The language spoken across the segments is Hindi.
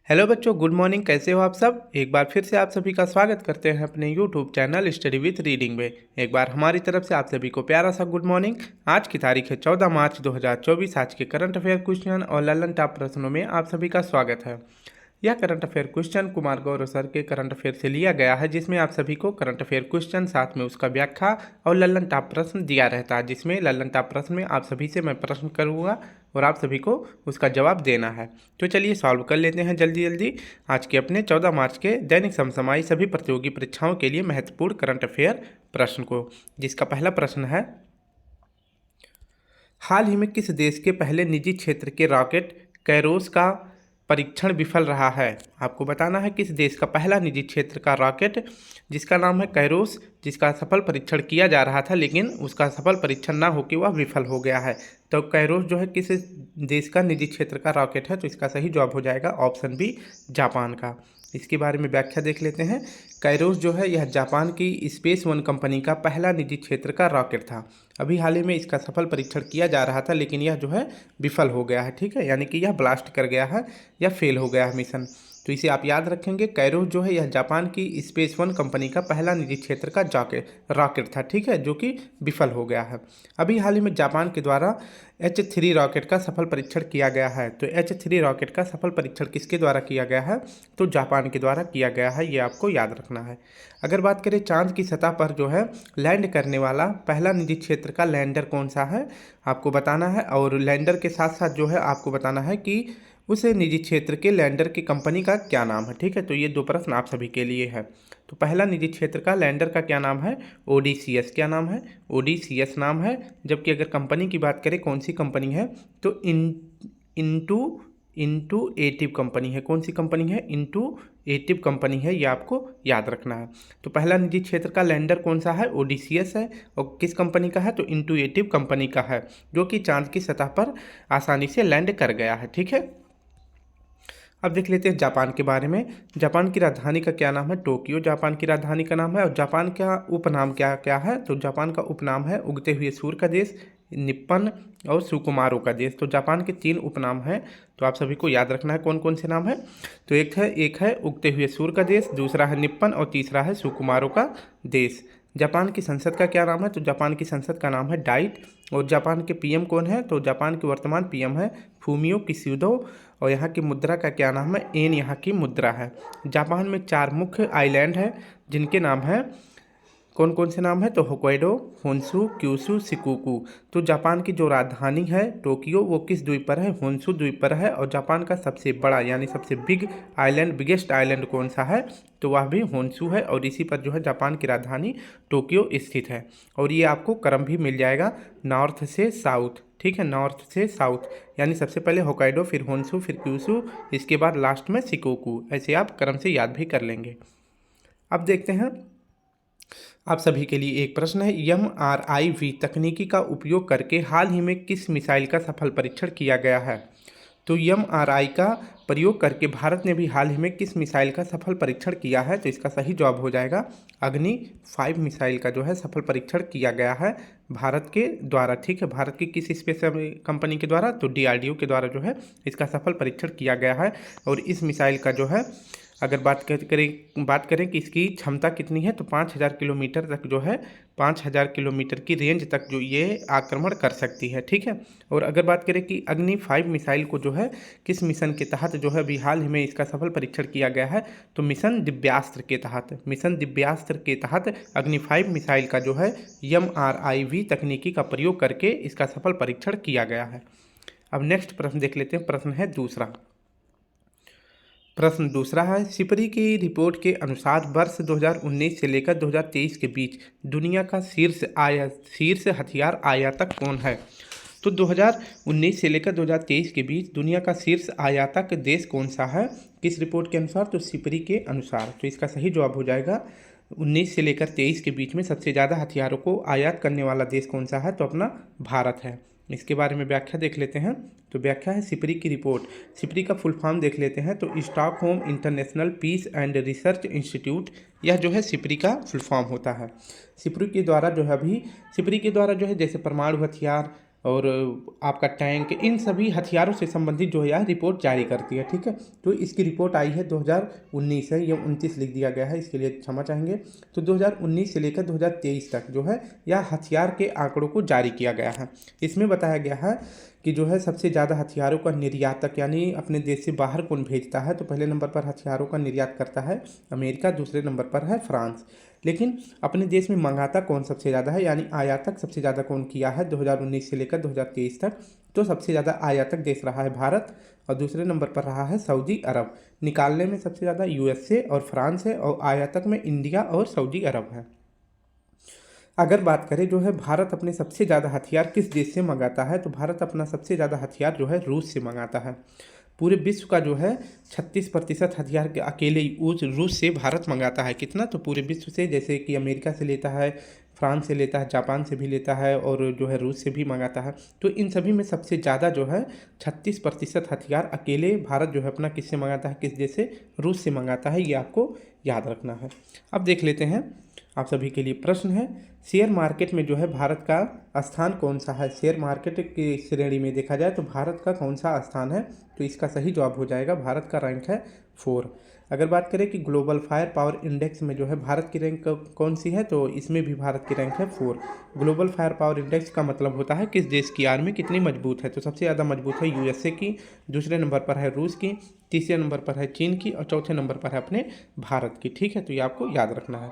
हेलो बच्चों, गुड मॉर्निंग। कैसे हो आप सब? एक बार फिर से आप सभी का स्वागत करते हैं अपने YouTube channel study with reading में। एक बार हमारी तरफ से आप सभी को प्यारा सा गुड मॉर्निंग। आज की तारीख है 14 मार्च 2024। आज के करंट अफेयर क्वेश्चन और ललन टॉप प्रश्नों में आप सभी का स्वागत है। यह current affair question Kumar Gaurav sir के करंट अफेयर से लिया गया है, जिसमें आप सभी को करंट अफेयर क्वेश्चन साथ में उसका व्याख्या और ललन टॉप प्रश्न दिया रहता है, जिसमें ललन टॉप प्रश्न में आप सभी से मैं प्रश्न करूंगा और आप सभी को उसका जवाब देना है। तो चलिए सॉल्व कर लेते हैं जल्दी जल्दी आज के अपने 14 मार्च के दैनिक समसामयिक सभी प्रतियोगी परीक्षाओं के लिए महत्वपूर्ण करंट अफेयर प्रश्न को, जिसका पहला प्रश्न है, हाल ही में किस देश के पहले निजी क्षेत्र के रॉकेट कैरोस का परीक्षण विफल रहा है? आपको बताना है किस देश का पहला निजी क्षेत्र का रॉकेट जिसका नाम है कैरोस, जिसका सफल परीक्षण किया जा रहा था लेकिन उसका सफल परीक्षण ना होकर वह विफल हो गया है। तो कैरोस जो है किस देश का निजी क्षेत्र का रॉकेट है? तो इसका सही जवाब हो जाएगा ऑप्शन बी, जापान का। इसके बारे में व्याख्या देख लेते हैं। कैरोस जो है यह जापान की स्पेस वन कंपनी का पहला निजी क्षेत्र का रॉकेट था। अभी हाल ही में इसका सफल परीक्षण किया जा रहा था लेकिन यह जो है विफल हो गया है। ठीक है, यानी कि यह ब्लास्ट कर गया है या फेल हो गया है मिशन। तो इसे आप याद रखेंगे। कैरोस जो है यह जापान की स्पेस वन कंपनी का पहला निजी क्षेत्र का रॉकेट था। ठीक है, जो कि विफल हो गया है। अभी हाल ही में जापान के द्वारा H3 रॉकेट का सफल परीक्षण किया गया है। तो H3 रॉकेट का सफल परीक्षण किसके द्वारा किया गया है? तो जापान के द्वारा किया गया है, ये आपको याद रखना है। अगर बात करें चांद की सतह पर जो है लैंड करने वाला पहला निजी क्षेत्र का लैंडर कौन सा है, आपको बताना है। और लैंडर के साथ साथ जो है आपको बताना है कि उस निजी क्षेत्र के लैंडर की कंपनी का क्या नाम है। ठीक है, तो ये दो प्रश्न आप सभी के लिए है। तो पहला निजी क्षेत्र का लैंडर का क्या नाम है? ओडीसीएस। क्या नाम है? ओडीसीएस नाम है। जबकि अगर कंपनी की बात करें कौन सी कंपनी है, तो इंटूएटिव कंपनी है। कौन सी कंपनी है? इंटूएटिव कंपनी है, ये आपको याद रखना है। तो पहला निजी क्षेत्र का लैंडर कौन सा है? ओडीसीएस है। और किस कंपनी का है? तो इंटूएटिव कंपनी का है, जो कि चांद की सतह पर आसानी से लैंड कर गया है। ठीक है, अब देख लेते हैं जापान के बारे में। जापान की राजधानी का क्या नाम है? टोक्यो जापान की राजधानी का नाम है। और जापान का उपनाम क्या क्या है? तो जापान का उपनाम है उगते हुए सूर्य का देश, निप्पन और सुकुमारो का देश। तो जापान के 3 उपनाम हैं, तो आप सभी को याद रखना है कौन कौन से नाम है। तो एक है उगते हुए सूर्य का देश, दूसरा है निप्पन और तीसरा है सुकुमारो का देश। जापान की संसद का क्या नाम है? तो जापान की संसद का नाम है डाइट। और जापान के पीएम कौन है? तो जापान के वर्तमान पीएम है फूमियो किशिदा। और यहाँ की मुद्रा का क्या नाम है? एन यहाँ की मुद्रा है। जापान में 4 मुख्य आइलैंड है, जिनके नाम है, कौन कौन से नाम है? तो होक्काइडो, होन्शु, क्यूशु, शिकोकू। तो जापान की जो राजधानी है टोक्यो, वो किस द्वीप पर है? होन्शु द्वीप पर है। और जापान का सबसे बड़ा यानी सबसे बिगेस्ट आइलैंड कौन सा है? तो वह भी होन्शु है। और इसी पर जो है जापान की राजधानी टोक्यो स्थित है। और ये आपको क्रम भी मिल जाएगा नॉर्थ से साउथ। ठीक है, नॉर्थ से साउथ, यानी सबसे पहले होक्काइडो, फिर होन्शु, फिर क्यूशु, इसके बाद लास्ट में शिकोकू। ऐसे आप क्रम से याद भी कर लेंगे। अब देखते हैं आप सभी के लिए एक प्रश्न है, MRIV तकनीकी का उपयोग करके हाल ही में किस मिसाइल का सफल परीक्षण किया गया है? तो MRI का प्रयोग करके भारत ने भी हाल ही में किस मिसाइल का सफल परीक्षण किया है? तो इसका सही जवाब हो जाएगा अग्नि 5 मिसाइल का जो है सफल परीक्षण किया गया है भारत के द्वारा। ठीक है, भारत की किस स्पेस कंपनी के द्वारा? तो DRDO के द्वारा जो है इसका सफल परीक्षण किया गया है। और इस मिसाइल का जो है अगर बात करें कि इसकी क्षमता कितनी है, तो 5000 किलोमीटर तक जो है 5000 किलोमीटर की रेंज तक जो ये आक्रमण कर सकती है। ठीक है, और अगर बात करें कि अग्नि 5 मिसाइल को जो है किस मिशन के तहत जो है अभी हाल ही में इसका सफल परीक्षण किया गया है, तो मिशन दिव्यास्त्र के तहत अग्नि 5 मिसाइल का जो है MRIV तकनीकी का प्रयोग करके इसका सफल परीक्षण किया गया है। अब नेक्स्ट प्रश्न देख लेते हैं। प्रश्न दूसरा है, सिपरी की रिपोर्ट के अनुसार वर्ष 2019 से लेकर 2023 के बीच दुनिया का शीर्ष हथियार आयातक कौन है? तो 2019 से लेकर 2023 के बीच दुनिया का शीर्ष आयातक देश कौन सा है? किस रिपोर्ट के अनुसार? तो सिपरी के अनुसार। तो इसका सही जवाब हो जाएगा 19 से लेकर 23 के बीच में सबसे ज़्यादा हथियारों को आयात करने वाला देश कौन सा है? तो अपना भारत है। इसके बारे में व्याख्या देख लेते हैं। तो व्याख्या है सिपरी की रिपोर्ट। सिपरी का फुल फॉर्म देख लेते हैं। तो Stockholm international peace and research institute, यह जो है सिपरी का फुल फॉर्म होता है। सिपरी के द्वारा जो है जैसे परमाणु हथियार, और आपका टैंक, इन सभी हथियारों से संबंधित जो है यह रिपोर्ट जारी करती है। ठीक है, तो इसकी रिपोर्ट आई है 2019 है, ये 29 लिख दिया गया है, इसके लिए क्षमा चाहेंगे। तो 2019 से लेकर 2023 तक जो है यह हथियार के आंकड़ों को जारी किया गया है। इसमें बताया गया है कि जो है सबसे ज़्यादा हथियारों का निर्यातक यानी अपने देश से बाहर कौन भेजता है, तो पहले नंबर पर हथियारों का निर्यात करता है अमेरिका, दूसरे नंबर पर है फ्रांस। लेकिन अपने देश में मंगाता कौन सबसे ज़्यादा है, यानी आयातक सबसे ज़्यादा कौन किया है 2019 से लेकर 2023 तक, तो सबसे ज़्यादा आयातक देश रहा है भारत, और दूसरे नंबर पर रहा है सऊदी अरब। निकालने में सबसे ज़्यादा यूएसए और फ्रांस है, और आयातक में इंडिया और सऊदी अरब है। अगर बात करें जो है भारत अपने सबसे ज़्यादा हथियार किस देश से मंगाता है, तो भारत अपना सबसे ज़्यादा हथियार जो है रूस से मंगाता है। पूरे विश्व का जो है 36% हथियार के अकेले ही रूस से भारत मंगाता है। कितना, तो पूरे विश्व से, जैसे कि अमेरिका से लेता है, फ्रांस से लेता है, जापान से भी लेता है, और जो है रूस से भी मंगाता है। तो इन सभी में सबसे ज़्यादा जो है 36% हथियार अकेले भारत जो है अपना किससे मंगाता है, किस देश से, रूस से मंगाता है। ये आपको याद रखना है। अब देख लेते हैं, आप सभी के लिए प्रश्न है, शेयर मार्केट में जो है भारत का स्थान कौन सा है। शेयर मार्केट की श्रेणी में देखा जाए तो भारत का कौन सा स्थान है, तो इसका सही जवाब हो जाएगा भारत का रैंक है 4। अगर बात करें कि ग्लोबल फायर पावर इंडेक्स में जो है भारत की रैंक कौन सी है, तो इसमें भी भारत की रैंक है 4। ग्लोबल फायर पावर इंडेक्स का मतलब होता है किस देश की आर्मी कितनी मजबूत है, तो सबसे ज़्यादा मजबूत है यूएसए की, दूसरे नंबर पर है रूस की, तीसरे नंबर पर है चीन की, और चौथे नंबर पर है अपने भारत की। ठीक है, तो ये आपको याद रखना है।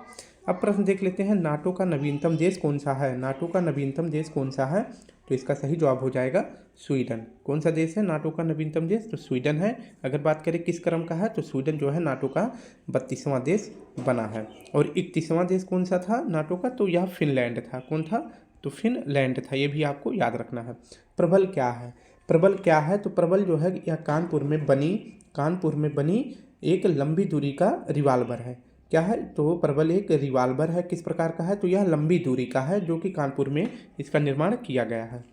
अब प्रश्न देख लेते हैं, नाटो का नवीनतम देश कौन सा है। नाटो का नवीनतम देश कौन सा है, तो इसका सही जवाब हो जाएगा स्वीडन। कौन सा देश है नाटो का नवीनतम देश, तो स्वीडन है। अगर बात करें किस क्रम का है, तो स्वीडन जो है नाटो का 32वां देश बना है। और 31वां देश कौन सा था नाटो का, तो यह फिनलैंड था। कौन था, तो फिनलैंड था। ये भी आपको याद रखना है। प्रबल क्या है, प्रबल क्या है, तो प्रबल जो है यह कानपुर में बनी एक लंबी दूरी का रिवाल्वर है। क्या है, तो प्रबल एक रिवाल्वर है। किस प्रकार का है, तो यह लंबी दूरी का है, जो कि कानपुर में इसका निर्माण किया गया है।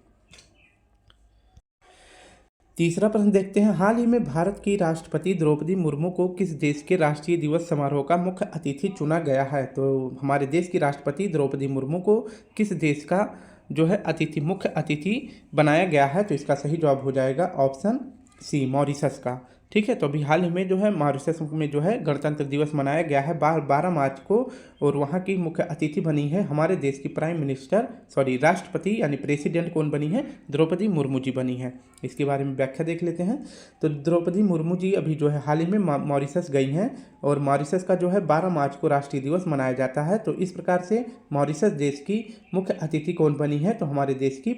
तीसरा प्रश्न देखते हैं, हाल ही में भारत की राष्ट्रपति द्रौपदी मुर्मू को किस देश के राष्ट्रीय दिवस समारोह का मुख्य अतिथि चुना गया है। तो हमारे देश की राष्ट्रपति द्रौपदी मुर्मू को किस देश का जो है मुख्य अतिथि बनाया गया है, तो इसका सही जवाब हो जाएगा ऑप्शन सी, मॉरिशस का। ठीक है, तो अभी हाल ही में जो है मॉरिशस में जो है गणतंत्र दिवस मनाया गया है 12 मार्च को, और वहाँ की मुख्य अतिथि बनी है हमारे देश की राष्ट्रपति यानी प्रेसिडेंट कौन बनी है, द्रौपदी मुर्मू जी बनी है। इसके बारे में व्याख्या देख लेते हैं। तो द्रौपदी मुर्मू जी अभी जो है हाल ही में मॉरिशस गई हैं, और मॉरिशस का जो है 12 मार्च को राष्ट्रीय दिवस मनाया जाता है। तो इस प्रकार से मॉरिशस देश की मुख्य अतिथि कौन बनी है, तो हमारे देश की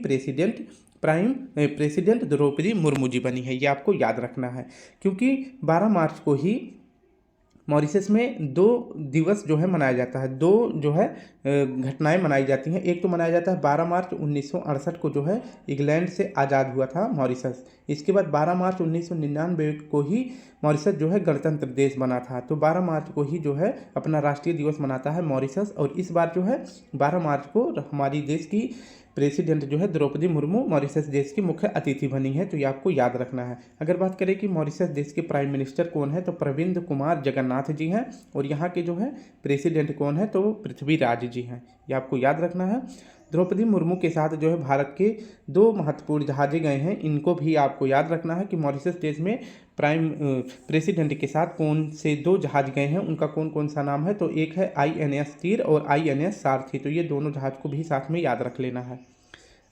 प्रेसिडेंट द्रौपदी मुर्मू जी बनी है। ये आपको याद रखना है, क्योंकि 12 मार्च को ही मॉरिशस में 2 दिवस जो है मनाया जाता है, 2 जो है घटनाएं मनाई जाती हैं। एक तो मनाया जाता है 12 मार्च 1968 को जो है इंग्लैंड से आज़ाद हुआ था मॉरिशस। इसके बाद 12 मार्च 1999 को ही मॉरिशस जो है गणतंत्र देश बना था। तो 12 मार्च को ही जो है अपना राष्ट्रीय दिवस मनाता है मॉरिशस, और इस बार जो है 12 मार्च को हमारी देश की प्रेसिडेंट जो है द्रौपदी मुर्मू मॉरिशस देश की मुख्य अतिथि बनी है। तो ये आपको याद रखना है। अगर बात करें कि मॉरिशस देश के प्राइम मिनिस्टर कौन है, तो प्रविंद कुमार जगन्नाथ जी हैं, और यहाँ के जो है प्रेसिडेंट कौन है, तो पृथ्वीराज जी हैं। ये आपको याद रखना है। द्रौपदी मुर्मू के साथ जो है भारत के 2 महत्वपूर्ण जहाज़े गए हैं, इनको भी आपको याद रखना है कि मॉरिशस देश में प्रेसिडेंट के साथ कौन से 2 जहाज गए हैं, उनका कौन कौन सा नाम है। तो एक है INS तीर और INS सारथी, तो ये दोनों जहाज को भी साथ में याद रख लेना है।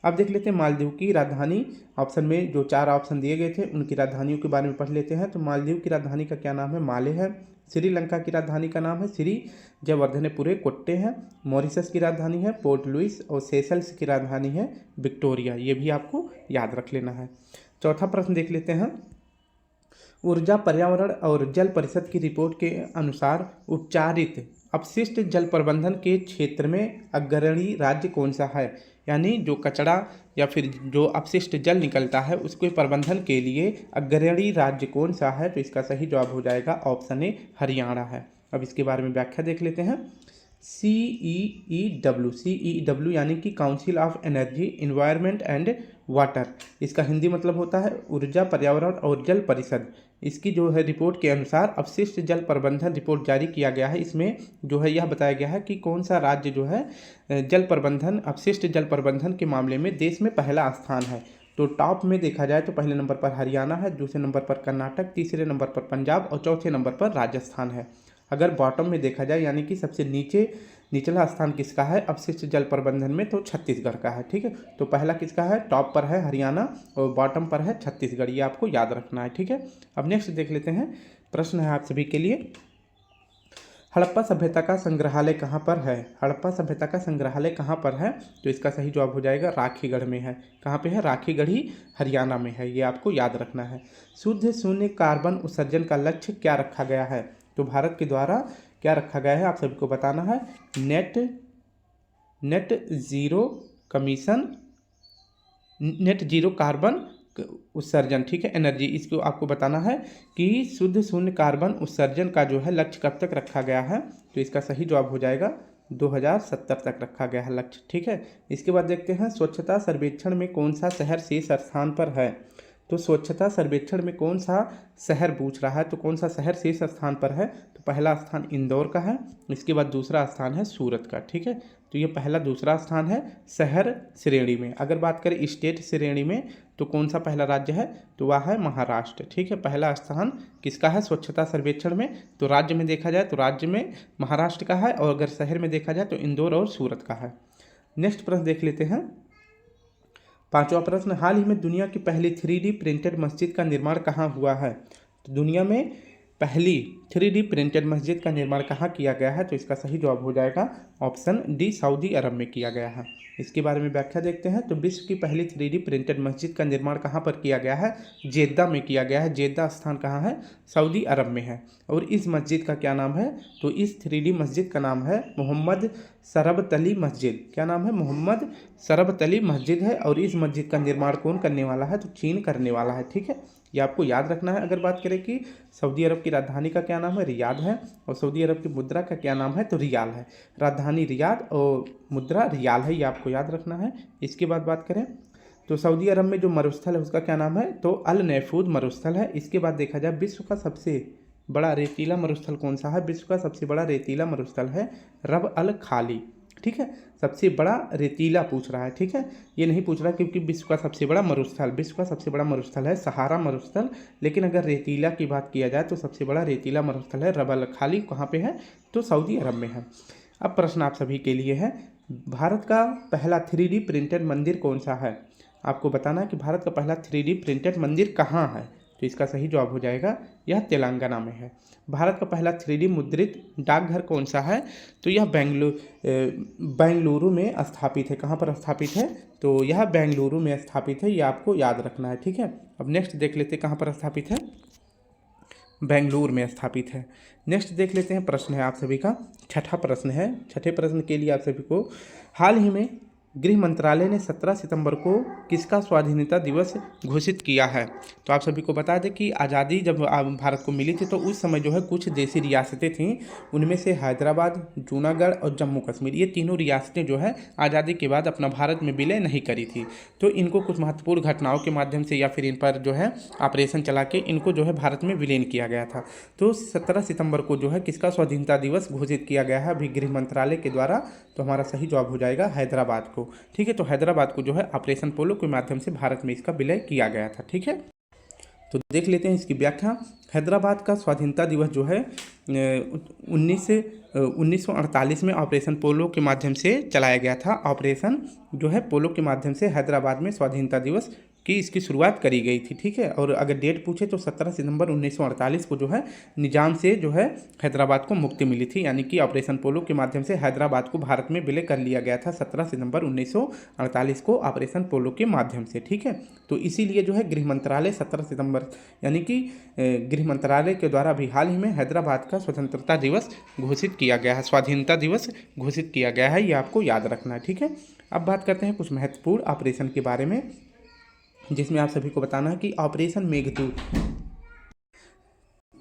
अब देख लेते हैं मालदीव की राजधानी। ऑप्शन में जो 4 ऑप्शन दिए गए थे उनकी राजधानियों के बारे में पढ़ लेते हैं। तो मालदीव की राजधानी का क्या नाम है, माले है। श्रीलंका की राजधानी का नाम है श्री जयवर्धनेपुरे कोट्टे है। मॉरिशस की राजधानी है पोर्ट लुइस, और सेशल्स की राजधानी है विक्टोरिया। ये भी आपको याद रख लेना है। चौथा प्रश्न देख लेते हैं, ऊर्जा पर्यावरण और जल परिषद की रिपोर्ट के अनुसार उपचारित अपशिष्ट जल प्रबंधन के क्षेत्र में अग्रणी राज्य कौन सा है। यानी जो कचरा या फिर जो अपशिष्ट जल निकलता है उसके प्रबंधन के लिए अग्रणी राज्य कौन सा है, तो इसका सही जवाब हो जाएगा ऑप्शन ए, हरियाणा है। अब इसके बारे में व्याख्या देख लेते हैं। CEEW यानी कि council of energy, environment and water. इसका हिंदी मतलब होता है ऊर्जा, पर्यावरण और जल परिषद। इसकी जो है रिपोर्ट के अनुसार अपशिष्ट जल प्रबंधन रिपोर्ट जारी किया गया है। इसमें जो है यह बताया गया है कि कौन सा राज्य जो है जल प्रबंधन, अपशिष्ट जल प्रबंधन के मामले में देश में पहला स्थान है। तो टॉप में देखा जाए तो पहले नंबर पर हरियाणा है, दूसरे नंबर पर कर्नाटक, तीसरे नंबर पर पंजाब और चौथे नंबर पर राजस्थान है। अगर बॉटम में देखा जाए यानी कि सबसे निचला स्थान किसका है अपशिष्ट जल प्रबंधन में, तो छत्तीसगढ़ का है। ठीक है, तो पहला किसका है, टॉप पर है हरियाणा और बॉटम पर है छत्तीसगढ़। ये आपको याद रखना है। ठीक है, अब नेक्स्ट देख लेते हैं। प्रश्न है आप सभी के लिए, हड़प्पा सभ्यता का संग्रहालय कहाँ पर है? हड़प्पा सभ्यता का संग्रहालय कहाँ पर है? तो इसका सही जवाब हो जाएगा राखीगढ़ में है। कहाँ पे है? राखीगढ़ ही हरियाणा में है। ये आपको याद रखना है। शुद्ध शून्य कार्बन उत्सर्जन का लक्ष्य क्या रखा गया है? तो भारत के द्वारा क्या रखा गया है आप सभी को बताना है। Net zero commission, net zero carbon उत्सर्जन। ठीक है, एनर्जी, इसको आपको बताना है कि शुद्ध शून्य कार्बन उत्सर्जन का जो है लक्ष्य कब तक रखा गया है। तो इसका सही जवाब हो जाएगा 2070 तक रखा गया है लक्ष्य। ठीक है, इसके बाद देखते हैं स्वच्छता सर्वेक्षण में कौन सा शहर शीर्ष स्थान पर है? तो स्वच्छता सर्वेक्षण में कौन सा शहर पूछ रहा है, तो कौन सा शहर शीर्ष स्थान पर है? तो पहला स्थान इंदौर का है, इसके बाद दूसरा स्थान है सूरत का। ठीक है, तो ये पहला दूसरा स्थान है शहर श्रेणी में। अगर बात करें स्टेट श्रेणी में तो कौन सा पहला राज्य है? तो वह है महाराष्ट्र। ठीक है, पहला स्थान किसका है स्वच्छता सर्वेक्षण में? तो राज्य में देखा जाए तो राज्य में महाराष्ट्र का है, और अगर शहर में देखा जाए तो इंदौर और सूरत का है। नेक्स्ट प्रश्न देख लेते हैं। पांचवा प्रश्न, हाल ही में दुनिया की पहली 3D प्रिंटेड मस्जिद का निर्माण कहाँ हुआ है? तो दुनिया में पहली 3D प्रिंटेड मस्जिद का निर्माण कहाँ किया गया है? तो इसका सही जवाब हो जाएगा ऑप्शन डी, सऊदी अरब में किया गया है। इसके बारे में व्याख्या देखते हैं। तो विश्व की पहली 3D प्रिंटेड मस्जिद का निर्माण कहाँ पर किया गया है? जेद्दा में किया गया है। जेद्दा स्थान कहाँ है? सऊदी अरब में है। और इस मस्जिद का क्या नाम है? तो इस 3D मस्जिद का नाम है मोहम्मद शरबत अली मस्जिद। क्या नाम है? मोहम्मद शरबत अली मस्जिद है। और इस मस्जिद का निर्माण कौन करने वाला है? तो चीन करने वाला है। ठीक है, ये आपको याद रखना है। अगर बात करें कि सऊदी अरब की राजधानी का क्या नाम है? रियाद है। और सऊदी अरब की मुद्रा का क्या नाम है? तो रियाल है। राजधानी रियाद और मुद्रा रियाल है, ये आपको याद रखना है। इसके बाद बात करें तो सऊदी अरब में जो मरुस्थल है उसका क्या नाम है? तो अल नैफूद मरुस्थल है। इसके बाद देखा जाए विश्व का सबसे बड़ा रेतीला मरुस्थल कौन सा है? विश्व का सबसे बड़ा रेतीला मरुस्थल है रब अल खाली। ठीक है, सबसे बड़ा रेतीला पूछ रहा है। ठीक है, ये नहीं पूछ रहा क्योंकि विश्व का सबसे बड़ा मरुस्थल है सहारा मरुस्थल। लेकिन अगर रेतीला की बात किया जाए तो सबसे बड़ा रेतीला मरुस्थल है रब अल खाली। कहाँ पे है? तो सऊदी अरब में है। अब प्रश्न आप सभी के लिए है, भारत का पहला 3D प्रिंटेड मंदिर कौन सा है? आपको बताना है कि भारत का पहला 3D प्रिंटेड मंदिर कहाँ है। तो इसका सही जवाब हो जाएगा यह तेलंगाना में है। भारत का पहला 3D मुद्रित डाकघर कौन सा है? तो यह बेंगलुरु में स्थापित है। कहाँ पर स्थापित है? तो यह बेंगलुरु में स्थापित है, ये आपको याद रखना है। ठीक है, अब नेक्स्ट देख लेते हैं कहाँ पर स्थापित है। बेंगलुरु में स्थापित है। नेक्स्ट देख लेते हैं। प्रश्न है आप सभी का छठा प्रश्न है। छठे प्रश्न के लिए आप सभी को, हाल ही में गृह मंत्रालय ने 17 सितंबर को किसका स्वाधीनता दिवस घोषित किया है? तो आप सभी को बता दें कि आज़ादी जब भारत को मिली थी तो उस समय जो है कुछ देसी रियासतें थीं, उनमें से हैदराबाद, जूनागढ़ और जम्मू कश्मीर, ये तीनों रियासतें जो है आज़ादी के बाद अपना भारत में विलय नहीं करी थी। तो इनको कुछ महत्वपूर्ण घटनाओं के माध्यम से या फिर इन पर जो है ऑपरेशन चला के इनको जो है भारत में विलीन किया गया था। तो 17 सितंबर को जो है किसका स्वाधीनता दिवस घोषित किया गया है अभी गृह मंत्रालय के द्वारा? तो हमारा सही जवाब हो जाएगा हैदराबाद को। ठीक है, तो हैदराबाद को जो है ऑपरेशन पोलो के माध्यम से भारत में इसका विलय किया गया था। ठीक है, तो देख लेते हैं इसकी व्याख्या। हैदराबाद का स्वाधीनता दिवस जो है 1948 में ऑपरेशन पोलो के माध्यम से चलाया गया था। ऑपरेशन जो है पोलो के माध्यम से हैदराबाद में स्वाधीनता दिवस की इसकी शुरुआत करी गई थी। ठीक है, और अगर डेट पूछे तो 17 सितंबर 1948 को जो है निजाम से जो है हैदराबाद को मुक्ति मिली थी, यानी कि ऑपरेशन पोलो के माध्यम से हैदराबाद को भारत में विलय कर लिया गया था 17 सितंबर 1948 को ऑपरेशन पोलो के माध्यम से। ठीक है, तो इसीलिए जो है गृह मंत्रालय 17 सितंबर यानी कि गृह मंत्रालय के द्वारा भी हाल ही में हैदराबाद का स्वतंत्रता दिवस घोषित किया गया है, स्वाधीनता दिवस घोषित किया गया है, ये आपको याद रखना है। ठीक है, अब बात करते हैं कुछ महत्वपूर्ण ऑपरेशन के बारे में, जिसमें आप सभी को बताना है कि ऑपरेशन मेघदूत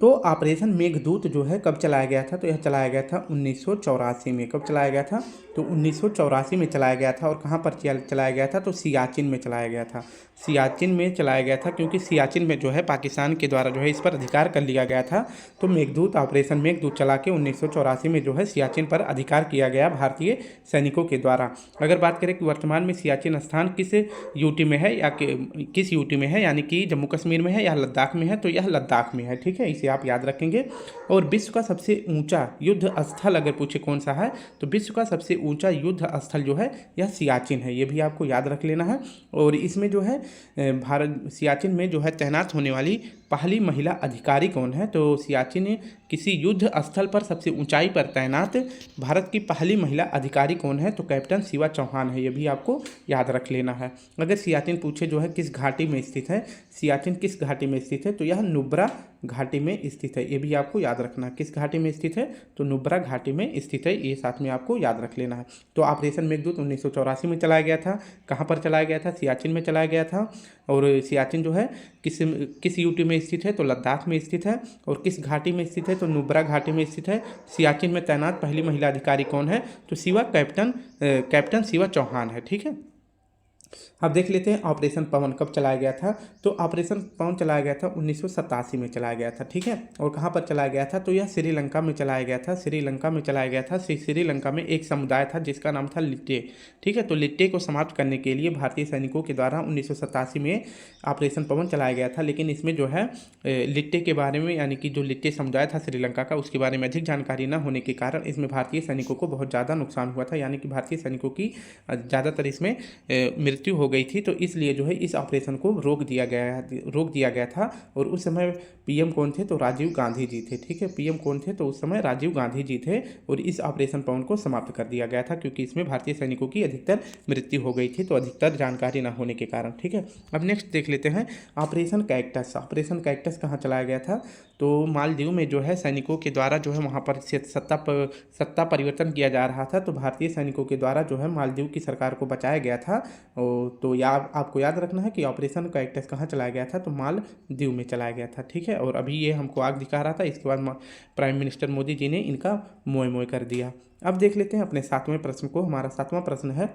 तो ऑपरेशन मेघदूत जो है कब चलाया गया था, तो यह चलाया गया था 1984 में। कब चलाया गया था, तो 1984 में चलाया गया था। और कहाँ पर चलाया गया था, तो सियाचिन में चलाया गया था। सियाचिन में चलाया गया था क्योंकि सियाचिन में जो है पाकिस्तान के द्वारा जो है इस पर अधिकार कर लिया गया था। तो मेघदूत, ऑपरेशन मेघदूत चला के 1984 में जो है सियाचिन पर अधिकार किया गया भारतीय सैनिकों के द्वारा। अगर बात करें कि वर्तमान में सियाचिन स्थान किस यूटी में है या किस यूटी में है, यानी कि जम्मू कश्मीर में है या लद्दाख में है, तो यह लद्दाख में है। ठीक है, इसे आप याद रखेंगे। और विश्व का सबसे ऊंचा युद्ध स्थल अगर पूछे कौन सा है, तो विश्व का सबसे ऊंचा युद्ध स्थल जो है यह सियाचिन है। ये भी आपको याद रख लेना है। और इसमें जो है भारत सियाचिन में जो है तैनात होने वाली पहली महिला अधिकारी कौन है, तो सियाचिन किसी युद्ध स्थल पर सबसे ऊंचाई पर तैनात भारत की पहली महिला अधिकारी कौन है, तो कैप्टन शिवा चौहान है। ये भी आपको याद रख लेना है। अगर सियाचिन पूछे जो है किस घाटी में स्थित है, सियाचिन किस घाटी में स्थित है, तो यह नुब्रा घाटी में स्थित है। ये भी आपको याद रखना है, किस घाटी में स्थित है, तो नुब्रा घाटी में स्थित है। ये साथ में आपको याद रख लेना है। तो ऑपरेशन मेघदूत 1984 में चलाया गया था। कहाँ पर चलाया गया था, सियाचिन में चलाया गया था। और सियाचिन जो है किस यूटी में स्थित है, तो लद्दाख में स्थित है। और किस घाटी में स्थित है, तो नुब्रा घाटी में स्थित है। सियाचिन में तैनात पहली महिला अधिकारी कौन है, तो कैप्टन शिवा चौहान है। ठीक है, अब देख लेते हैं ऑपरेशन पवन कब चलाया गया था। तो ऑपरेशन पवन चलाया गया था 1987 में चलाया गया था। ठीक है, और कहाँ पर चलाया गया था, तो यह श्रीलंका में चलाया गया था। श्रीलंका में चलाया गया था। श्रीलंका में एक समुदाय था जिसका नाम था लिट्टे। ठीक है, तो लिट्टे को समाप्त करने के लिए भारतीय सैनिकों के द्वारा 1987 में ऑपरेशन पवन चलाया गया था। लेकिन इसमें जो है लिट्टे के बारे में, यानी कि जो लिट्टे समुदाय था श्रीलंका का, उसके बारे में अधिक जानकारी न होने के कारण इसमें भारतीय सैनिकों को बहुत ज़्यादा नुकसान हुआ था। यानी कि भारतीय सैनिकों की ज़्यादातर इसमें मृत्यु हो गई थी। तो इसलिए जो है इस ऑपरेशन को रोक दिया गया था। और उस समय पीएम कौन थे, तो राजीव गांधी जी थे। ठीक है, पीएम कौन थे, तो उस समय राजीव गांधी जी थे। और इस ऑपरेशन पवन को समाप्त कर दिया गया था क्योंकि इसमें भारतीय सैनिकों की अधिकतर मृत्यु हो गई थी, तो अधिकतर जानकारी न होने के कारण। ठीक है, अब नेक्स्ट देख लेते हैं ऑपरेशन कैक्टस। ऑपरेशन कैक्टस कहाँ चलाया गया था, तो मालदीव में जो है सैनिकों के द्वारा जो है वहाँ पर सत्ता परिवर्तन किया जा रहा था। तो भारतीय सैनिकों के द्वारा जो है मालदीव की सरकार को बचाया गया था। तो आपको याद रखना है कि ऑपरेशन कैक्टस कहाँ चलाया गया था, तो मालदीव में चलाया गया था। ठीक है, और अभी ये हमको आग दिखा रहा था, इसके बाद प्राइम मिनिस्टर मोदी जी ने इनका मोए मोए कर दिया। अब देख लेते हैं अपने 7वें प्रश्न को। हमारा 7वां प्रश्न है,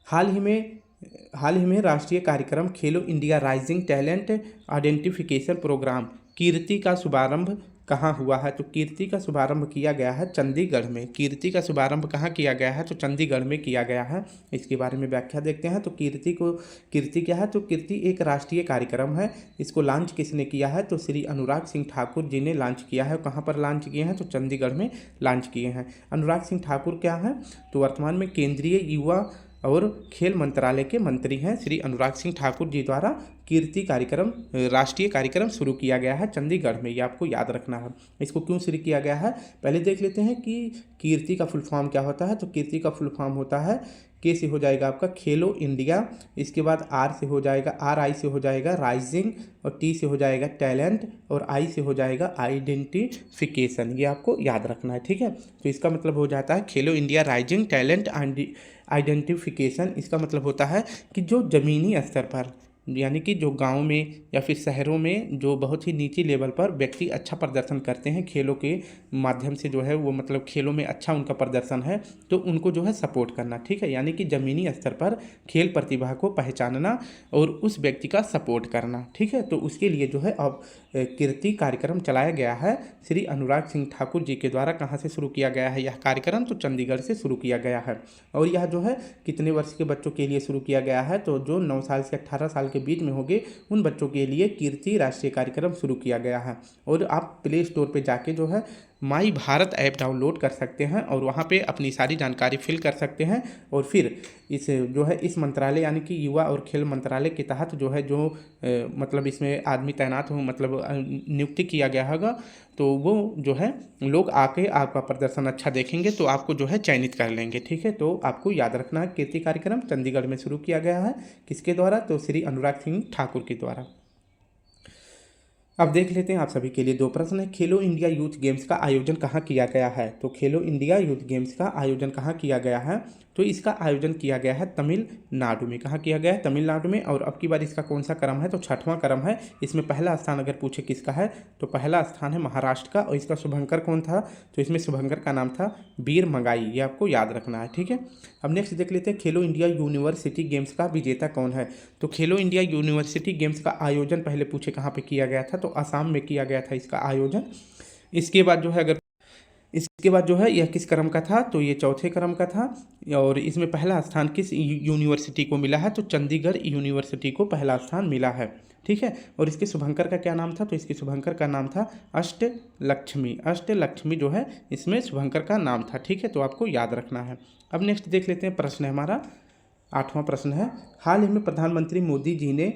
हाल ही में राष्ट्रीय कार्यक्रम Khelo India rising talent identification programme Kirti का शुभारंभ कहाँ हुआ है, तो कीर्ति का शुभारंभ किया गया है चंडीगढ़ में। कीर्ति का शुभारंभ कहाँ किया गया है, तो चंडीगढ़ में किया गया है। इसके बारे में व्याख्या देखते हैं। तो कीर्ति क्या है, तो कीर्ति एक राष्ट्रीय कार्यक्रम है। इसको लॉन्च किसने किया है, तो श्री अनुराग सिंह ठाकुर जी ने लॉन्च किया है। कहाँ पर लॉन्च किए हैं, तो चंडीगढ़ में लॉन्च किए हैं। अनुराग सिंह ठाकुर क्या है, तो वर्तमान में केंद्रीय युवा और खेल मंत्रालय के मंत्री हैं। श्री अनुराग सिंह ठाकुर जी द्वारा कीर्ति कार्यक्रम, राष्ट्रीय कार्यक्रम शुरू किया गया है चंडीगढ़ में। ये आपको याद रखना है। इसको क्यों शुरू किया गया है, पहले देख लेते हैं कि कीर्ति का फुल फॉर्म क्या होता है। तो कीर्ति का फुल फॉर्म होता है, के से हो जाएगा आपका खेलो इंडिया, इसके बाद आर से हो जाएगा, RI से हो जाएगा राइजिंग, और T से हो जाएगा टैलेंट, और I से हो जाएगा आइडेंटिफिकेशन। ये आपको याद रखना है। ठीक है, तो इसका मतलब हो जाता है खेलो इंडिया राइजिंग टैलेंट आइडेंटिफिकेशन। इसका मतलब होता है कि जो ज़मीनी स्तर पर, यानी कि जो गांव में या फिर शहरों में जो बहुत ही नीची लेवल पर व्यक्ति अच्छा प्रदर्शन करते हैं खेलों के माध्यम से, जो है वो मतलब खेलों में अच्छा उनका प्रदर्शन है, तो उनको जो है सपोर्ट करना। ठीक है, यानी कि ज़मीनी स्तर पर खेल प्रतिभा को पहचानना और उस व्यक्ति का सपोर्ट करना। ठीक है, तो उसके लिए जो है अब कीर्ति कार्यक्रम चलाया गया है श्री अनुराग सिंह ठाकुर जी के द्वारा। कहाँ से शुरू किया गया है यह कार्यक्रम, तो चंडीगढ़ से शुरू किया गया है। और यह जो है कितने वर्ष के बच्चों के लिए शुरू किया गया है, तो जो 9 साल से 18 साल के बीच में होंगे उन बच्चों के लिए कीर्ति राष्ट्रीय कार्यक्रम शुरू किया गया है। और आप प्ले स्टोर पे जाके जो है माई भारत ऐप डाउनलोड कर सकते हैं और वहाँ पे अपनी सारी जानकारी फिल कर सकते हैं। और फिर इस जो है इस मंत्रालय यानी कि युवा और खेल मंत्रालय के तहत जो है मतलब इसमें आदमी तैनात हो, मतलब नियुक्ति किया गया होगा, तो वो जो है लोग आके आपका प्रदर्शन अच्छा देखेंगे तो आपको जो है चयनित कर लेंगे। ठीक है, तो आपको याद रखना है कीर्ति कार्यक्रम चंडीगढ़ में शुरू किया गया है। किसके द्वारा, तो श्री अनुराग सिंह ठाकुर के द्वारा। अब देख लेते हैं आप सभी के लिए 2 प्रश्न है। खेलो इंडिया यूथ गेम्स का आयोजन कहाँ किया गया है, तो खेलो इंडिया यूथ गेम्स का आयोजन कहाँ किया गया है, तो इसका आयोजन किया गया है तमिलनाडु में। कहाँ किया गया है? तमिलनाडु में। और अब की बार इसका कौन सा क्रम है? तो 6वां क्रम है। इसमें पहला स्थान अगर पूछे किसका है तो पहला स्थान है महाराष्ट्र का। और इसका शुभंकर कौन था? तो इसमें शुभंकर का नाम था वीर मंगाई। ये आपको याद रखना है, ठीक है। अब नेक्स्ट देख लेते हैं खेलो इंडिया यूनिवर्सिटी गेम्स का विजेता कौन है। तो खेलो इंडिया यूनिवर्सिटी गेम्स का आयोजन पहले पूछे कहाँ पे किया गया था, तो असम में किया गया था इसका आयोजन। इसके बाद जो है अगर इसके बाद जो है यह किस क्रम का था, तो ये चौथे क्रम का था। और इसमें पहला स्थान किस यूनिवर्सिटी को मिला है, तो चंडीगढ़ यूनिवर्सिटी को पहला स्थान मिला है, ठीक है। और इसके शुभंकर का क्या नाम था, तो इसके शुभंकर का नाम था अष्टलक्ष्मी। अष्टलक्ष्मी जो है इसमें शुभंकर का नाम था, ठीक है। तो आपको याद रखना है। अब नेक्स्ट देख लेते हैं प्रश्न है हमारा 8वां प्रश्न है, हाल ही में प्रधानमंत्री मोदी जी ने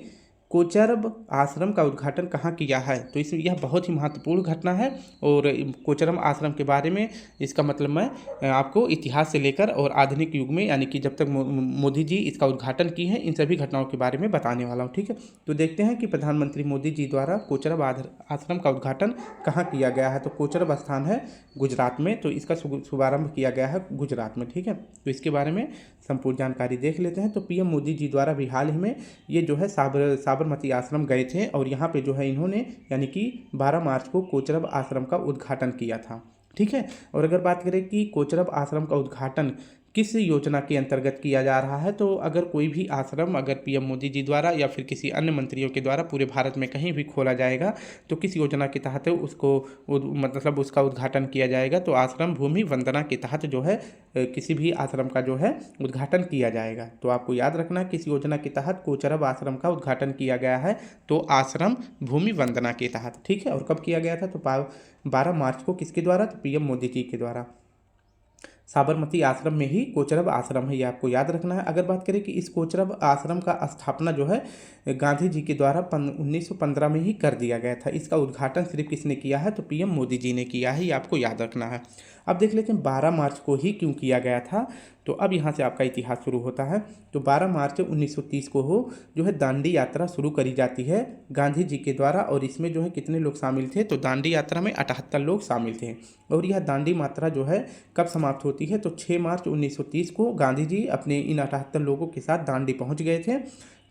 कोचरब आश्रम का उद्घाटन कहाँ किया है। तो इसमें यह बहुत ही महत्वपूर्ण घटना है। और कोचरब आश्रम के बारे में इसका मतलब मैं आपको इतिहास से लेकर और आधुनिक युग में यानी कि जब तक मोदी जी इसका उद्घाटन की हैं इन सभी घटनाओं के बारे में बताने वाला हूँ, ठीक है। तो देखते हैं कि प्रधानमंत्री मोदी जी द्वारा कोचरब आश्रम का उद्घाटन कहाँ किया गया है। तो कोचरब स्थान है गुजरात में। तो इसका शुभारंभ किया गया है गुजरात में, ठीक है। तो इसके बारे में संपूर्ण जानकारी देख लेते हैं। तो पीएम मोदी जी द्वारा भी हाल ही में ये जो है साबरमती आश्रम गए थे और यहाँ पे जो है इन्होंने यानी कि 12 मार्च को कोचरब आश्रम का उद्घाटन किया था, ठीक है। और अगर बात करें कि कोचरब आश्रम का उद्घाटन किस योजना के अंतर्गत किया जा रहा है, तो अगर कोई भी आश्रम अगर पीएम मोदी जी द्वारा या फिर किसी अन्य मंत्रियों के द्वारा पूरे भारत में कहीं भी खोला जाएगा तो किस योजना के तहत उसको मतलब उसका उद्घाटन किया जाएगा, तो आश्रम भूमि वंदना के तहत जो है किसी भी आश्रम का जो है उद्घाटन किया जाएगा। तो आपको याद रखना किस योजना के तहत कोचरब आश्रम का उद्घाटन किया गया है, तो आश्रम भूमि वंदना के तहत, ठीक है। और कब किया गया था, तो 12 मार्च को किसके द्वारा, तो पीएम मोदी जी के द्वारा। साबरमती आश्रम में ही कोचरब आश्रम है, ये आपको याद रखना है। अगर बात करें कि इस कोचरब आश्रम का स्थापना जो है गांधी जी के द्वारा 1915 में ही कर दिया गया था। इसका उद्घाटन सिर्फ किसने किया है, तो पीएम मोदी जी ने किया है, ये आपको याद रखना है। अब देख लेते हैं 12 मार्च को ही क्यों किया गया था। तो अब यहाँ से आपका इतिहास शुरू होता है। तो 12 मार्च 1930 को जो है दांडी यात्रा शुरू करी जाती है गांधी जी के द्वारा। और इसमें जो है कितने लोग शामिल थे, तो दांडी यात्रा में 78 लोग शामिल थे। और यह दांडी यात्रा जो है कब समाप्त होती है, तो 6 मार्च 1930 को गांधी जी अपने इन 78 लोगों के साथ दांडी पहुँच गए थे,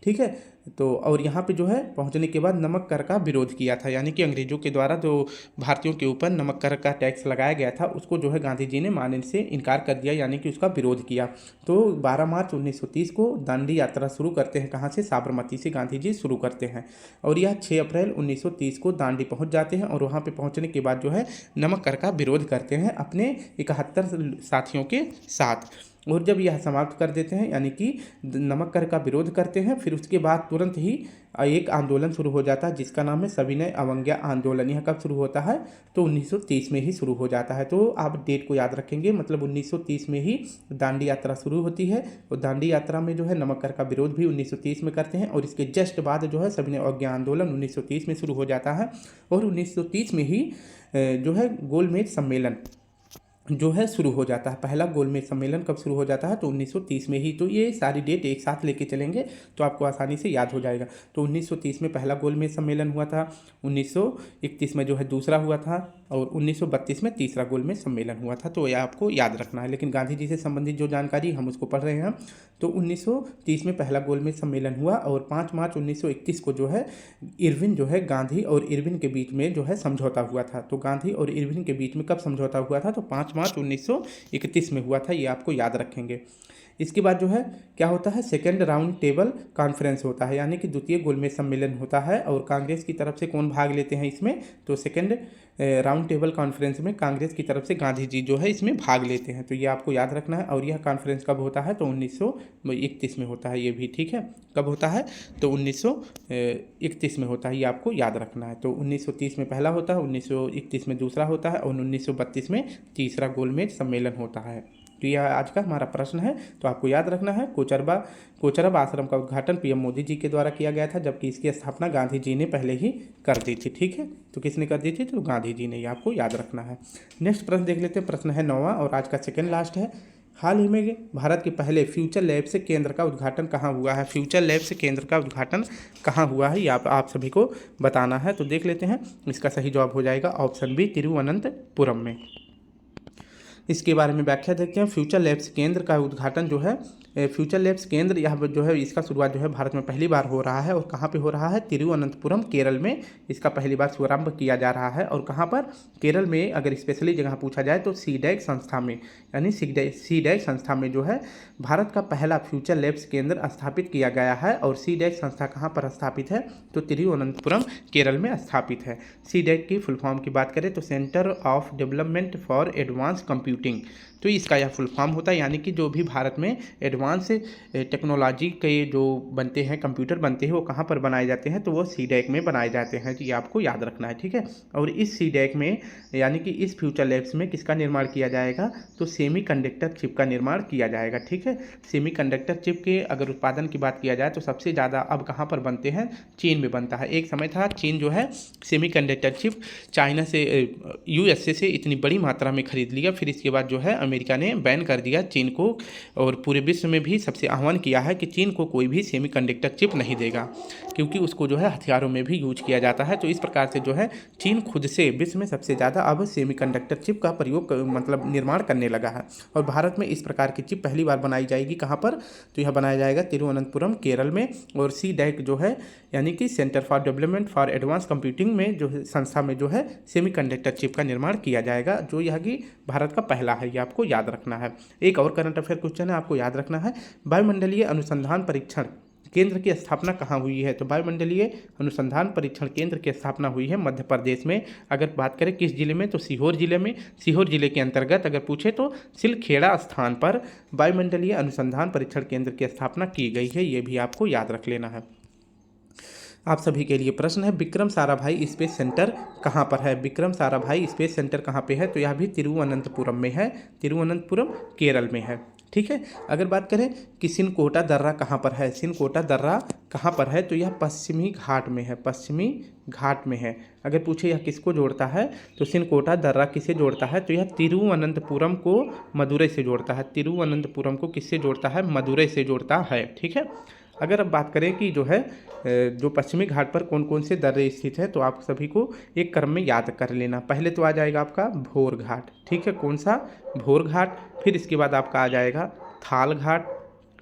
ठीक है। तो और यहाँ पे जो है पहुँचने के बाद नमक कर का विरोध किया था, यानी कि अंग्रेजों के द्वारा जो भारतीयों के ऊपर नमक कर का टैक्स लगाया गया था उसको जो है गांधी जी ने मानने से इनकार कर दिया, यानी कि उसका विरोध किया। तो 12 मार्च 1930 को दांडी यात्रा शुरू करते हैं, कहाँ से, साबरमती से गांधी जी शुरू करते हैं। और यह 6 अप्रैल 1930 को दांडी पहुँच जाते हैं। और वहाँ पर पहुँचने के बाद जो है नमक कर का विरोध करते हैं अपने 71 साथियों के साथ। और जब यह समाप्त कर देते हैं यानी कि नमक कर का विरोध करते हैं, फिर उसके बाद तुरंत ही एक आंदोलन शुरू हो जाता है जिसका नाम है सविनय अवज्ञा आंदोलन। यह कब शुरू होता है, तो 1930 में ही शुरू हो जाता है। तो आप डेट को याद रखेंगे, मतलब 1930 में ही दांडी यात्रा शुरू होती है। और दांडी यात्रा में जो है नमक कर का विरोध भी 1930 में करते हैं। और इसके जस्ट बाद जो है सविनय अवज्ञा आंदोलन 1930 में शुरू हो जाता है। और 1930 में ही जो है गोलमेज सम्मेलन जो है शुरू हो जाता है। पहला गोलमेज सम्मेलन कब शुरू हो जाता है, तो 1930 में ही। तो ये सारी डेट एक साथ लेके चलेंगे तो आपको आसानी से याद हो जाएगा। तो 1930 में पहला गोलमेज सम्मेलन हुआ था, 1931 में जो है दूसरा हुआ था, और 1932 में तीसरा गोलमेज सम्मेलन हुआ था। तो यह आपको याद रखना है। लेकिन गांधी जी से संबंधित जो जानकारी हम उसको पढ़ रहे हैं। तो 1930 में पहला गोलमेज सम्मेलन हुआ और 5 मार्च 1931 को जो है इरविन जो है गांधी और इरविन के बीच में जो है समझौता हुआ था। तो गांधी और इरविन के बीच में कब समझौता हुआ था, तो 5 मार्च 1931 में हुआ था, ये आपको याद रखेंगे। इसके बाद जो है क्या होता है, सेकेंड राउंड टेबल कॉन्फ्रेंस होता है, यानी कि द्वितीय गोलमेज सम्मेलन होता है। और कांग्रेस की तरफ से कौन भाग लेते हैं इसमें, तो सेकेंड राउंड टेबल कॉन्फ्रेंस में कांग्रेस की तरफ से गांधी जी जो है इसमें भाग लेते हैं। तो ये आपको याद रखना है। और यह कॉन्फ्रेंस कब होता है, तो 1931 में होता है, ये भी ठीक है। कब होता है, तो 1931 में होता है, ये आपको याद रखना है। तो 1930 में पहला होता है, 1931 में दूसरा होता है, और 1932 में तीसरा गोलमेज सम्मेलन होता है। तो यह आज का हमारा प्रश्न है। तो आपको याद रखना है कोचरब आश्रम का उद्घाटन पीएम मोदी जी के द्वारा किया गया था, जबकि इसकी स्थापना गांधी जी ने पहले ही कर दी थी, ठीक है। तो किसने कर दी थी, तो गांधी जी ने, ये आपको याद रखना है। नेक्स्ट प्रश्न देख लेते हैं। प्रश्न है 9वां और आज का सेकेंड लास्ट है। हाल ही में भारत के पहले फ्यूचर लैब से केंद्र का उद्घाटन कहाँ हुआ है। फ्यूचर लैब से केंद्र का उद्घाटन कहाँ हुआ है, ये आप सभी को बताना है। तो देख लेते हैं। इसका सही जवाब हो जाएगा ऑप्शन बी, तिरुवनंतपुरम में। इसके बारे में व्याख्या देखते हैं। फ्यूचर लैब्स केंद्र का उद्घाटन जो है, फ्यूचर लैब्स केंद्र यह जो है इसका शुरुआत जो है भारत में पहली बार हो रहा है। और कहाँ पे हो रहा है? तिरुवनंतपुरम केरल में इसका पहली बार शुभारंभ किया जा रहा है। और कहाँ पर? केरल में। अगर स्पेशली जगह पूछा जाए तो सीडैक संस्था में, यानी सीडैक संस्था में जो है भारत का पहला फ्यूचर लैब्स केंद्र स्थापित किया गया है। और सीडैक संस्था कहाँ पर स्थापित है? तो तिरुवनंतपुरम केरल में स्थापित है। सीडैक की फुल फॉर्म की बात करें तो centre of development for advance computing, तो इसका यह फुल फॉर्म होता है। यानी कि जो भी भारत में एडवांस टेक्नोलॉजी के जो बनते हैं, कंप्यूटर बनते हैं, वो कहाँ पर बनाए जाते हैं? तो वो सीडैक में बनाए जाते हैं। तो ये आपको याद रखना है, ठीक है। और इस सीडैक में, यानी कि इस फ्यूचर लैब्स में किसका निर्माण किया जाएगा? तो सेमीकंडक्टर चिप का निर्माण किया जाएगा, ठीक है। सेमीकंडक्टर चिप के अगर उत्पादन की बात किया जाए तो सबसे ज़्यादा अब कहाँ पर बनते हैं? चीन में बनता है। एक समय था चीन जो है सेमीकंडक्टर चिप चाइना से, यूएसए से इतनी बड़ी मात्रा में खरीद लिया। फिर इसके बाद जो है अमेरिका ने बैन कर दिया चीन को, और पूरे विश्व में भी सबसे आह्वान किया है कि चीन को कोई भी सेमीकंडक्टर चिप नहीं देगा, क्योंकि उसको जो है हथियारों में भी यूज किया जाता है। तो इस प्रकार से जो है चीन खुद से विश्व में सबसे ज़्यादा अब सेमीकंडक्टर चिप का प्रयोग मतलब निर्माण करने लगा है। और भारत में इस प्रकार की चिप पहली बार बनाई जाएगी कहाँ पर? तो यह बनाया जाएगा तिरुवनंतपुरम केरल में। और सीडैक जो है, यानी कि centre for development for advance computing में जो है संस्था में जो है सेमीकंडक्टर चिप का निर्माण किया जाएगा, जो यह कि भारत का पहला है। ये आपको याद रखना है। एक और करंट अफेयर क्वेश्चन है, आपको याद रखना है। वायुमंडलीय अनुसंधान परीक्षण केंद्र की स्थापना कहाँ हुई है? तो वायुमंडलीय अनुसंधान परीक्षण केंद्र की स्थापना हुई है मध्य प्रदेश में। अगर बात करें किस जिले में? तो सीहोर जिले में। सीहोर जिले के अंतर्गत अगर पूछे तो सिलखेड़ा स्थान पर वायुमंडलीय अनुसंधान परीक्षण केंद्र की स्थापना की गई है। ये भी आपको याद रख लेना है। आप सभी के लिए प्रश्न है, विक्रम साराभाई स्पेस सेंटर कहाँ पर है? विक्रम साराभाई स्पेस सेंटर कहाँ पे है? तो यह भी तिरुवनंतपुरम में है। तिरुवनंतपुरम केरल में है, ठीक है। अगर बात करें कि सिनकोटा दर्रा कहाँ पर है? सिनकोटा दर्रा कहाँ पर है? तो यह पश्चिमी घाट में है। पश्चिमी घाट में है। अगर पूछे यह किसको जोड़ता है? तो सिनकोटा दर्रा किसे जोड़ता है? तो यह तिरुवनंतपुरम को मदुरै से जोड़ता है। तिरुवनंतपुरम को किससे जोड़ता है? मदुरै से जोड़ता है, ठीक है। अगर अब बात करें कि जो है जो पश्चिमी घाट पर कौन कौन से दर्रे स्थित है, तो आप सभी को एक क्रम में याद कर लेना। पहले तो आ जाएगा आपका भोर घाट, ठीक है। कौन सा? भोर घाट। फिर इसके बाद आपका आ जाएगा थाल घाट,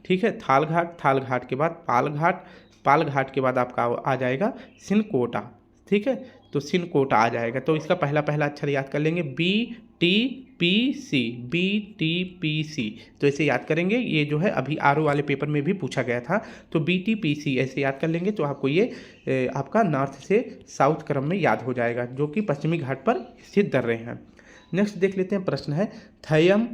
ठीक है। थाल घाट, थाल घाट के बाद पाल घाट, पाल घाट के बाद आपका आ जाएगा सिनकोटा, ठीक है। तो सिनकोटा आ जाएगा। तो इसका पहला पहला अक्षर याद कर लेंगे, BTPC, BTPC। तो ऐसे याद करेंगे। ये जो है अभी आरओ वाले पेपर में भी पूछा गया था। तो BTPC ऐसे याद कर लेंगे तो आपको ये आपका नॉर्थ से साउथ क्रम में याद हो जाएगा, जो कि पश्चिमी घाट पर स्थित दर्रे हैं। नेक्स्ट देख लेते हैं, प्रश्न है थयम,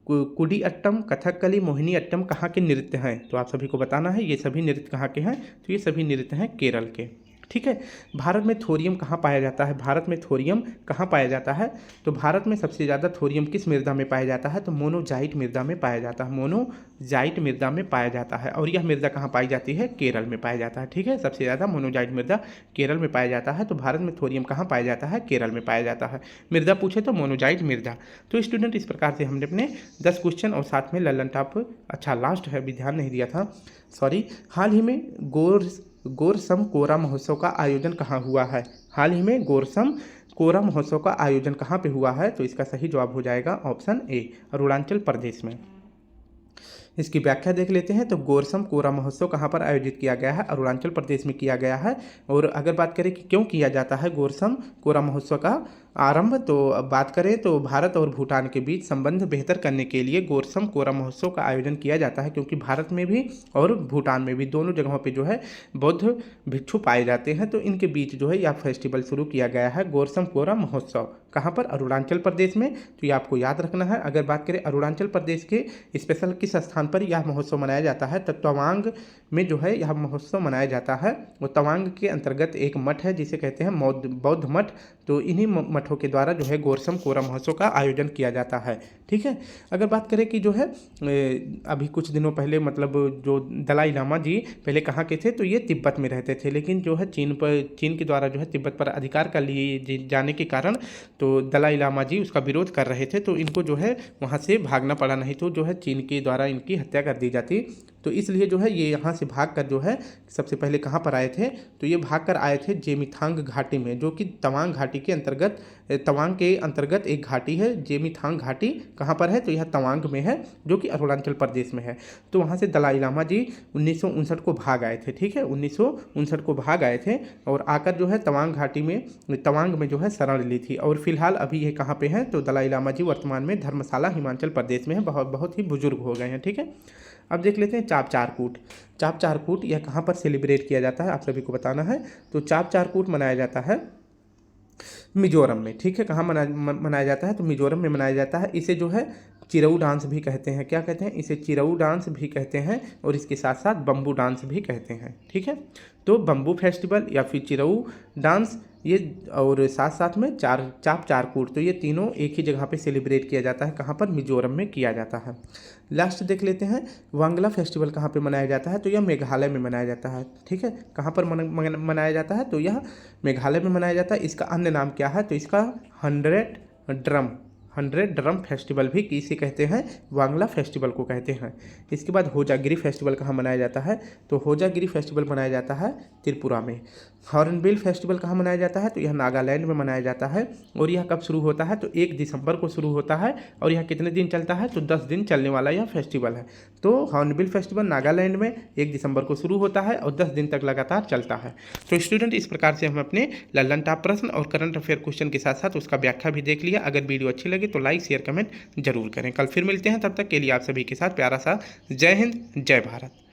कुडियाट्टम, कथकली, मोहिनी अट्टम कहाँ के नृत्य हैं? तो आप सभी को बताना है ये सभी नृत्य कहाँ के हैं। तो ये सभी नृत्य हैं केरल के, ठीक है। भारत में थोरियम कहाँ पाया जाता है? भारत में थोरियम कहाँ पाया जाता है? तो भारत में सबसे ज़्यादा थोरियम किस मृदा में पाया जाता है? तो मोनोजाइट मृदा में पाया जाता है। मोनोजाइट मृदा में पाया जाता है। और यह मृदा कहाँ पाई जाती है? केरल में पाया जाता है, ठीक है। सबसे ज़्यादा मोनोजाइट मृदा केरल में पाया जाता है। तो भारत में थोरियम कहाँ पाया जाता है? केरल में पाया जाता है। मृदा पूछे तो मोनोजाइट मृदा। तो स्टूडेंट इस प्रकार से हमने अपने 10 क्वेश्चन और साथ में ललन टॉप, अच्छा लास्ट है अभी ध्यान नहीं दिया था, सॉरी। हाल ही में गोरसम कोरा महोत्सव का आयोजन कहाँ हुआ है? हाल ही में गोरसम कोरा महोत्सव का आयोजन कहाँ पे हुआ है? तो इसका सही जवाब हो जाएगा ऑप्शन ए, अरुणाचल प्रदेश में। इसकी व्याख्या देख लेते हैं। तो गोरसम कोरा महोत्सव कहाँ पर आयोजित किया गया है? अरुणाचल प्रदेश में किया गया है। और अगर बात करें कि क्यों किया जाता है गोरसम कोरा महोत्सव का आरंभ, तो अब बात करें तो भारत और भूटान के बीच संबंध बेहतर करने के लिए गोरसम कोरा महोत्सव का आयोजन किया जाता है, क्योंकि भारत में भी और भूटान में भी दोनों जगहों पे जो है बौद्ध भिक्षु पाए जाते हैं। तो इनके बीच जो है यह फेस्टिवल शुरू किया गया है, गोरसम कोरा महोत्सव। कहाँ पर? अरुणाचल प्रदेश में। तो ये आपको याद रखना है। अगर बात करें अरुणाचल प्रदेश के स्पेशल किस स्थान पर यह महोत्सव मनाया जाता है, तो तवांग में जो है यह महोत्सव मनाया जाता है। और तवांग के अंतर्गत एक मठ है जिसे कहते हैं बौद्ध मठ। तो इन्हीं मठों के द्वारा जो है गोरसम कोरा महोत्सव का आयोजन किया जाता है, ठीक है। अगर बात करें कि जो है अभी कुछ दिनों पहले मतलब जो दलाई लामा जी पहले कहाँ के थे? तो ये तिब्बत में रहते थे, लेकिन जो है चीन के द्वारा जो है तिब्बत पर अधिकार कर लिए जाने के कारण तो दलाई लामा जी उसका विरोध कर रहे थे। तो इनको जो है वहाँ से भागना पड़ा, नहीं तो जो है चीन के द्वारा इनकी हत्या कर दी जाती। तो इसलिए जो है ये यहाँ से भाग कर जो है सबसे पहले कहाँ पर आए थे, तो ये भाग कर आए थे जेमिथांग घाटी में, जो कि तवांग घाटी के अंतर्गत, तवांग के अंतर्गत एक घाटी है। जेमिथांग घाटी कहाँ पर है, तो यह तवांग में है, जो कि अरुणाचल प्रदेश में है। तो वहाँ से दलाई लामा जी 1959 को भाग आए थे, ठीक है, 1959 को भाग आए थे और आकर जो है तवांग घाटी में, तवांग में जो है शरण ली थी। और फिलहाल अभी ये कहाँ पे हैं, तो दलाई लामा जी वर्तमान में धर्मशाला हिमाचल प्रदेश में है, बहुत ही बुजुर्ग हो गए हैं, ठीक है। अब देख लेते हैं चापचारकूट। चापचारकूट यह कहाँ पर सेलिब्रेट किया जाता है, आप सभी को बताना है। तो चापचारकूट मनाया जाता है मिजोरम में, ठीक है। कहाँ मनाया जाता है, तो मिजोरम में मनाया जाता है। इसे जो है चिरऊ डांस भी कहते हैं। क्या कहते हैं, इसे चिरऊ डांस भी कहते हैं और इसके साथ साथ बम्बू डांस भी कहते हैं, ठीक है। तो बम्बू फेस्टिवल या फिर चिरऊ डांस ये, और साथ साथ में चापचारकूट, तो ये तीनों एक ही जगह पे सेलिब्रेट किया जाता है। कहाँ पर, मिजोरम में किया जाता है। लास्ट देख लेते हैं वांगला फेस्टिवल कहाँ पे मनाया जाता है, तो यह मेघालय में मनाया जाता है, ठीक है। कहाँ पर मनाया जाता है, तो यह मेघालय में मनाया जाता है। इसका अन्य नाम क्या है, तो इसका 100 ड्रम फेस्टिवल भी इसे कहते हैं, वांगला फेस्टिवल को कहते हैं। इसके बाद होजागिरी फेस्टिवल कहाँ मनाया जाता है, तो होजागिरी फेस्टिवल मनाया जाता है त्रिपुरा में। हॉर्नबिल फेस्टिवल कहाँ मनाया जाता है, तो यह नागालैंड में मनाया जाता है। और यह कब शुरू होता है, तो 1 दिसंबर को शुरू होता है और यह कितने दिन चलता है, तो 10 दिन चलने वाला यह फेस्टिवल है। तो हॉर्नबिल फेस्टिवल नागालैंड में 1 दिसंबर को शुरू होता है और 10 दिन तक लगातार चलता है। तो स्टूडेंट, इस प्रकार से हम अपने लल्लन टॉप प्रश्न और करंट अफेयर क्वेश्चन के साथ साथ उसका व्याख्या भी देख लिया। अगर वीडियो अच्छी लगे तो लाइक शेयर कमेंट जरूर करें। कल फिर मिलते हैं, तब तक के लिए आप सभी के साथ प्यारा सा जय हिंद जय भारत।